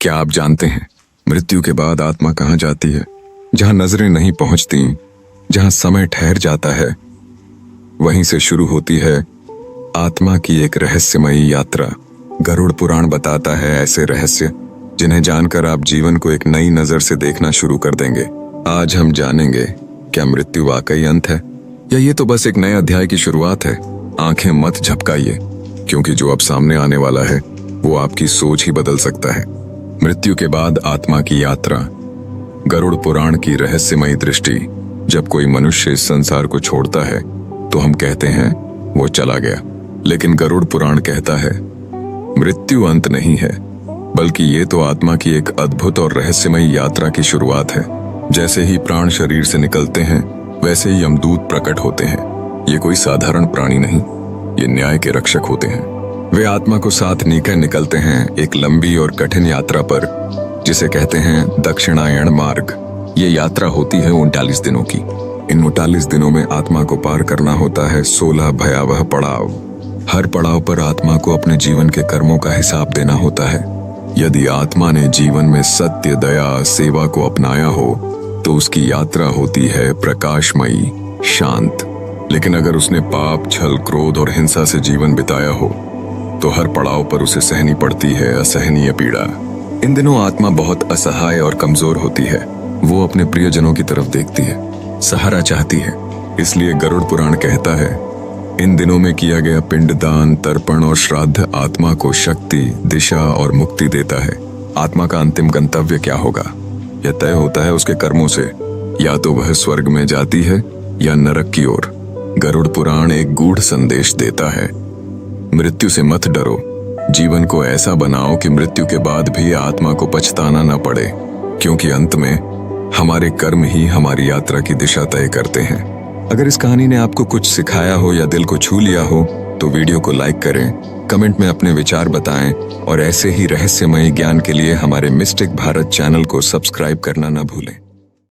क्या आप जानते हैं मृत्यु के बाद आत्मा कहाँ जाती है? जहां नजरें नहीं पहुंचती, जहां समय ठहर जाता है, वहीं से शुरू होती है आत्मा की एक रहस्यमयी यात्रा। गरुड़ पुराण बताता है ऐसे रहस्य जिन्हें जानकर आप जीवन को एक नई नजर से देखना शुरू कर देंगे। आज हम जानेंगे, क्या मृत्यु वाकई अंत है या ये तो बस एक नए अध्याय की शुरुआत है? आंखें मत झपकाइए, क्योंकि जो अब सामने आने वाला है वो आपकी सोच ही बदल सकता है। मृत्यु के बाद आत्मा की यात्रा। गरुड़ पुराण की रहस्यमयी दृष्टि। जब कोई मनुष्य इस संसार को छोड़ता है तो हम कहते हैं वो चला गया, लेकिन गरुड़ पुराण कहता है मृत्यु अंत नहीं है, बल्कि ये तो आत्मा की एक अद्भुत और रहस्यमयी यात्रा की शुरुआत है। जैसे ही प्राण शरीर से निकलते हैं वैसे ही यमदूत प्रकट होते हैं। ये कोई साधारण प्राणी नहीं, ये न्याय के रक्षक होते हैं। वे आत्मा को साथ लेकर निकलते हैं एक लंबी और कठिन यात्रा पर, जिसे कहते हैं दक्षिणायण मार्ग। ये यात्रा होती है 39 दिनों की। इन 39 दिनों में आत्मा को पार करना होता है 16 भयावह पड़ाव। हर पड़ाव पर आत्मा को अपने जीवन के कर्मों का हिसाब देना होता है। यदि आत्मा ने जीवन में सत्य, दया, सेवा को अपनाया हो तो उसकी यात्रा होती है प्रकाशमयी, शांत। लेकिन अगर उसने पाप, छल, क्रोध और हिंसा से जीवन बिताया हो तो हर पड़ाव पर उसे सहनी पड़ती है असहनीय पीड़ा। इन दिनों आत्मा बहुत असहाय और कमजोर होती है। वो अपने प्रियजनों की तरफ देखती है, सहारा चाहती है। इसलिए गरुड़ पुराण कहता है इन दिनों में किया गया पिंडदान, तर्पण और श्राद्ध आत्मा को शक्ति, दिशा और मुक्ति देता है। आत्मा का अंतिम गंतव्य क्या होगा यह तय होता है उसके कर्मों से। या तो वह स्वर्ग में जाती है या नरक की ओर। गरुड़ पुराण एक गूढ़ संदेश देता है, मृत्यु से मत डरो, जीवन को ऐसा बनाओ कि मृत्यु के बाद भी आत्मा को पछताना न पड़े, क्योंकि अंत में हमारे कर्म ही हमारी यात्रा की दिशा तय करते हैं। अगर इस कहानी ने आपको कुछ सिखाया हो या दिल को छू लिया हो तो वीडियो को लाइक करें, कमेंट में अपने विचार बताएं और ऐसे ही रहस्यमयी ज्ञान के लिए हमारे मिस्टिक भारत चैनल को सब्सक्राइब करना न भूलें।